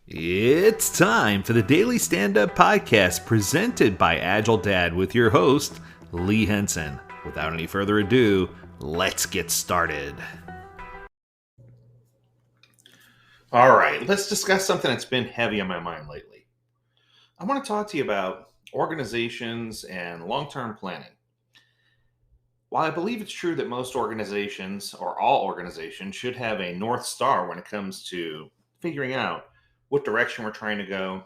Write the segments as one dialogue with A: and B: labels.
A: It's time for the Daily Stand Up Podcast presented by Agile Dad with your host, Lee Henson. Without any further ado, let's get started. All right, let's discuss something that's been heavy on my mind lately. I want to talk to you about organizations and long term planning. While I believe it's true that most organizations, or all organizations, should have a North Star when it comes to figuring out what direction we're trying to go,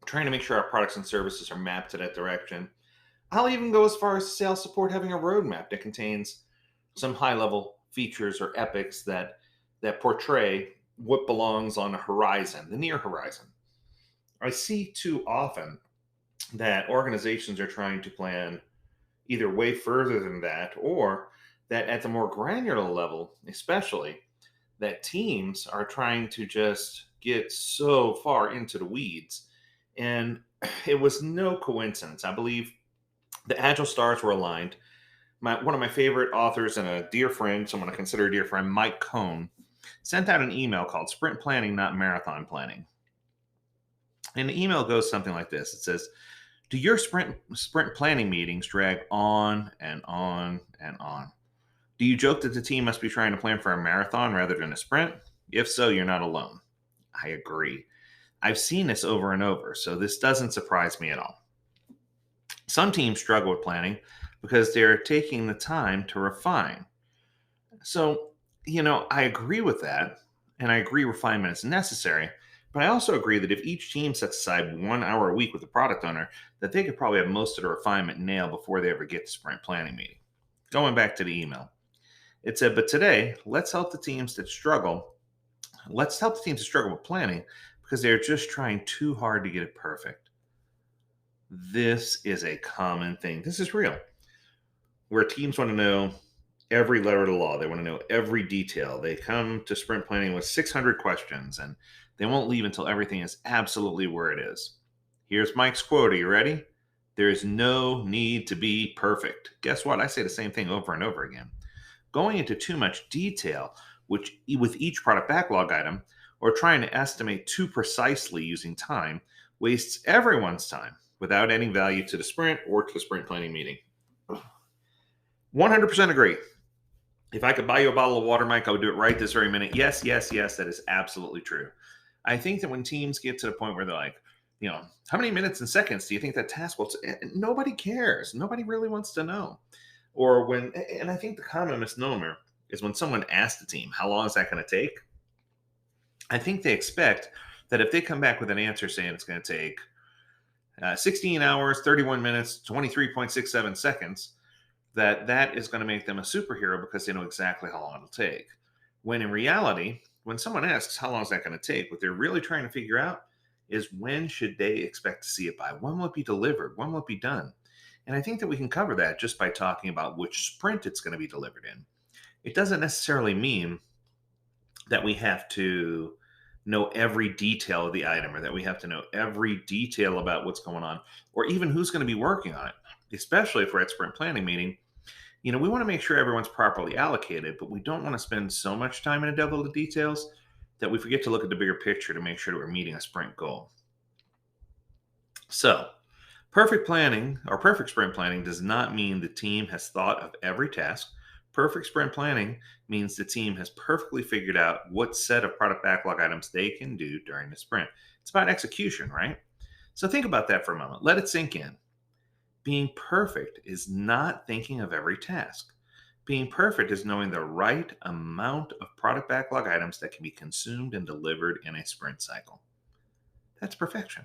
A: trying to make sure our products and services are mapped to that direction. I'll even go as far as sales support having a roadmap that contains some high level features or epics that portray what belongs on the horizon, the near horizon. I see too often that organizations are trying to plan either way further than that, or that at the more granular level, especially, that teams are trying to just get so far into the weeds. And it was no coincidence. I believe the Agile stars were aligned. One of my favorite authors and a dear friend, someone I consider a dear friend, Mike Cohn, sent out an email called Sprint Planning, Not Marathon Planning. And the email goes something like this. It says, do your sprint planning meetings drag on and on and on? Do you joke that the team must be trying to plan for a marathon rather than a sprint? If so, you're not alone. I agree. I've seen this over and over, so this doesn't surprise me at all. Some teams struggle with planning because they're taking the time to refine. So, I agree with that, and I agree refinement is necessary, but I also agree that if each team sets aside 1 hour a week with the product owner, that they could probably have most of the refinement nailed before they ever get to sprint planning meeting. Going back to the email, it said, but today, let's help the teams to struggle with planning because they're just trying too hard to get it perfect. This is a common thing. This is real. Where teams want to know every letter of the law, they want to know every detail. They come to sprint planning with 600 questions and they won't leave until everything is absolutely where it is. Here's Mike's quote. Are you ready? There is no need to be perfect. Guess what? I say the same thing over and over again. Going into too much detail with each product backlog item or trying to estimate too precisely using time wastes everyone's time without adding value to the sprint or to the sprint planning meeting. 100% agree. If I could buy you a bottle of water, Mike, I would do it right this very minute. Yes, yes, yes, that is absolutely true. I think that when teams get to the point where they're like, how many minutes and seconds do you think that task will nobody cares. Nobody really wants to know. Or and I think the common misnomer is when someone asks the team, how long is that going to take? I think they expect that if they come back with an answer saying it's going to take 16 hours, 31 minutes, 23.67 seconds, that is going to make them a superhero because they know exactly how long it'll take. When in reality, when someone asks how long is that going to take, what they're really trying to figure out is when should they expect to see it by? When will it be delivered? When will it be done? And I think that we can cover that just by talking about which sprint it's going to be delivered in. It doesn't necessarily mean that we have to know every detail of the item or that we have to know every detail about what's going on or even who's going to be working on it, especially if we're at sprint planning meeting. We want to make sure everyone's properly allocated, but we don't want to spend so much time in the devil of the details that we forget to look at the bigger picture to make sure that we're meeting a sprint goal. So, perfect sprint planning does not mean the team has thought of every task. Perfect sprint planning means the team has perfectly figured out what set of product backlog items they can do during the sprint. It's about execution, right? So think about that for a moment. Let it sink in. Being perfect is not thinking of every task. Being perfect is knowing the right amount of product backlog items that can be consumed and delivered in a sprint cycle. That's perfection.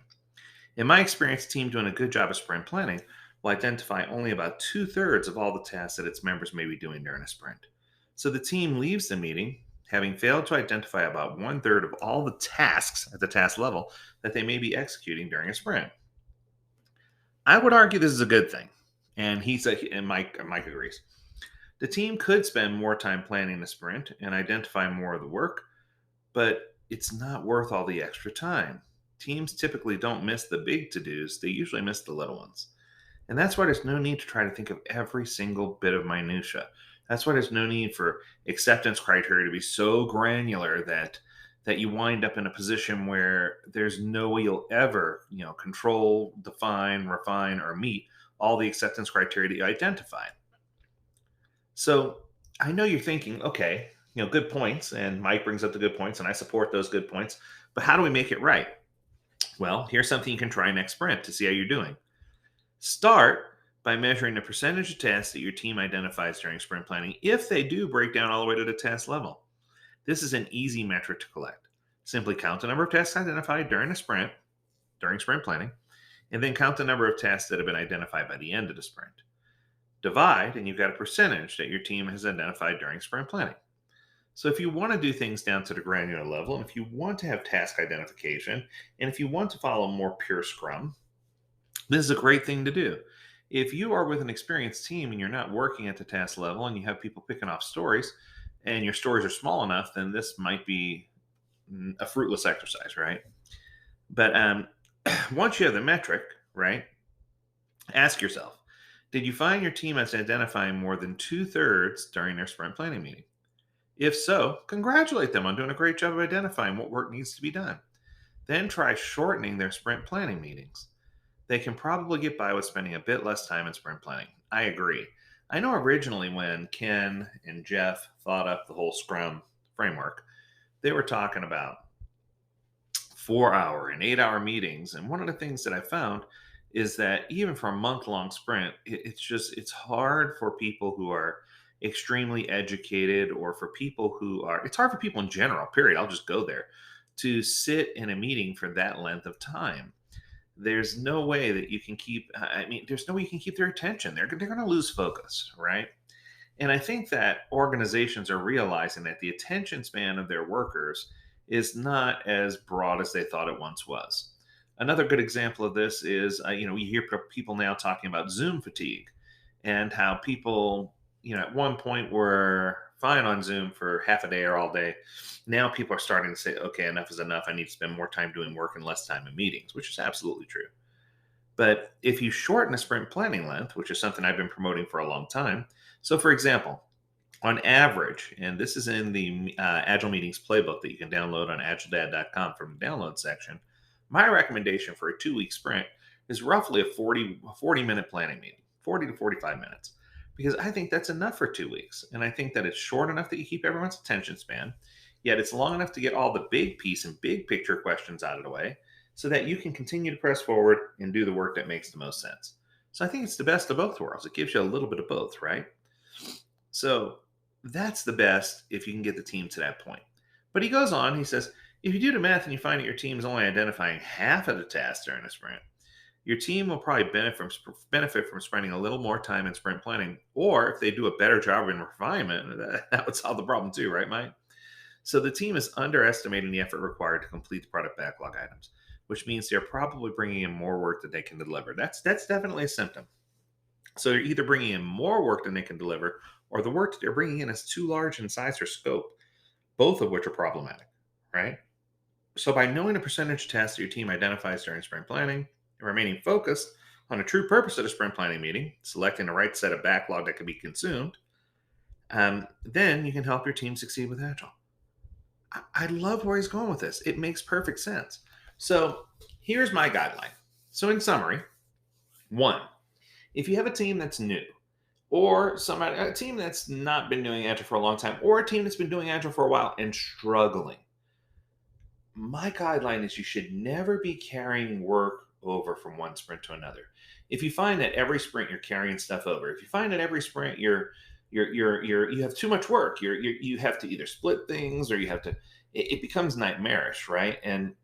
A: In my experience, a team doing a good job of sprint planning will identify only about 2/3 of all the tasks that its members may be doing during a sprint. So the team leaves the meeting having failed to identify about 1/3 of all the tasks at the task level that they may be executing during a sprint. I would argue this is a good thing, and Mike agrees. The team could spend more time planning the sprint and identify more of the work, but it's not worth all the extra time. Teams typically don't miss the big to-dos, they usually miss the little ones. And that's why there's no need to try to think of every single bit of minutia. That's why there's no need for acceptance criteria to be so granular that that you wind up in a position where there's no way you'll ever, control, define, refine, or meet all the acceptance criteria that you identified. So I know you're thinking, okay, good points, and Mike brings up the good points, and I support those good points. But how do we make it right? Well, here's something you can try next sprint to see how you're doing. Start by measuring the percentage of tasks that your team identifies during sprint planning if they do break down all the way to the task level. This is an easy metric to collect. Simply count the number of tasks identified during sprint planning, and then count the number of tasks that have been identified by the end of the sprint. Divide, and you've got a percentage that your team has identified during sprint planning. So if you want to do things down to the granular level, and if you want to have task identification, and if you want to follow more pure Scrum, this is a great thing to do. If you are with an experienced team and you're not working at the task level and you have people picking off stories and your stories are small enough, then this might be a fruitless exercise, right? But once you have the metric, right, ask yourself, did you find your team as identifying more than 2/3 during their sprint planning meeting? If so, congratulate them on doing a great job of identifying what work needs to be done. Then try shortening their sprint planning meetings. They can probably get by with spending a bit less time in sprint planning. I agree. I know originally when Ken and Jeff thought up the whole Scrum framework, they were talking about 4 hour and 8 hour meetings. And one of the things that I found is that even for a month-long sprint, it's hard for people who are extremely educated, or for people who are, it's hard for people in general, period. I'll just go there, to sit in a meeting for that length of time. There's no way that you can keep, there's no way you can keep their attention. They're going to lose focus, right? And I think that organizations are realizing that the attention span of their workers is not as broad as they thought it once was. Another good example of this is, we hear people now talking about Zoom fatigue, and how people, at one point were fine on Zoom for half a day or all day. Now people are starting to say, okay, enough is enough. I need to spend more time doing work and less time in meetings, which is absolutely true. But if you shorten a sprint planning length, which is something I've been promoting for a long time. So, for example, on average, and this is in the Agile Meetings playbook that you can download on agiledad.com from the download section, my recommendation for a 2-week sprint is roughly a 40-minute planning meeting, 40 to 45 minutes, because I think that's enough for 2 weeks. And I think that it's short enough that you keep everyone's attention span, yet it's long enough to get all the big piece and big picture questions out of the way, so that you can continue to press forward and do the work that makes the most sense. So I think it's the best of both worlds. It gives you a little bit of both, right? So that's the best if you can get the team to that point. But he goes on, he says, if you do the math and you find that your team is only identifying half of the tasks during a sprint, your team will probably benefit from spending a little more time in sprint planning. Or if they do a better job in refinement, that would solve the problem too, right, Mike? So the team is underestimating the effort required to complete the product backlog items, which means they're probably bringing in more work than they can deliver. That's definitely a symptom. So they're either bringing in more work than they can deliver, or the work that they're bringing in is too large in size or scope, both of which are problematic, right? So by knowing the percentage of tasks that your team identifies during sprint planning and remaining focused on the true purpose of the sprint planning meeting, selecting the right set of backlog that can be consumed, then you can help your team succeed with Agile. I love where he's going with this. It makes perfect sense. So here's my guideline. So in summary, 1, if you have a team that's new, or a team that's not been doing Agile for a long time, or a team that's been doing Agile for a while and struggling, my guideline is you should never be carrying work over from one sprint to another. If you find that every sprint you're carrying stuff over, if you find that every sprint you have too much work, you have to either split things, or you have to, it becomes nightmarish, right? And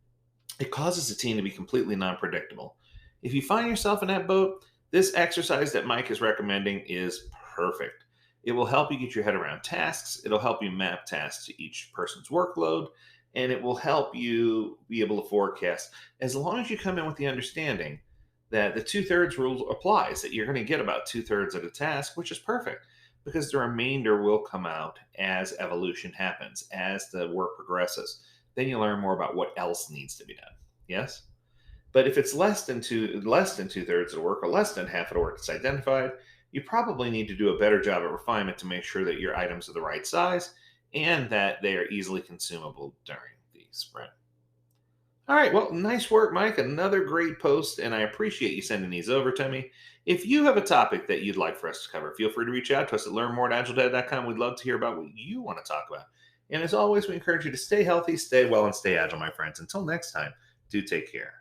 A: it causes the team to be completely non-predictable. If you find yourself in that boat, this exercise that Mike is recommending is perfect. It will help you get your head around tasks. It'll help you map tasks to each person's workload, and it will help you be able to forecast, as long as you come in with the understanding that the 2/3 rule applies, that you're going to get about 2/3 of the task, which is perfect, because the remainder will come out as evolution happens, as the work progresses. Then you learn more about what else needs to be done. Yes? But if it's less than 2/3 of the work, or less than half of the work that's identified, you probably need to do a better job at refinement to make sure that your items are the right size and that they are easily consumable during the sprint. All right. Well, nice work, Mike. Another great post, and I appreciate you sending these over to me. If you have a topic that you'd like for us to cover, feel free to reach out to us at learnmore@agiledad.com. We'd love to hear about what you want to talk about. And as always, we encourage you to stay healthy, stay well, and stay agile, my friends. Until next time, do take care.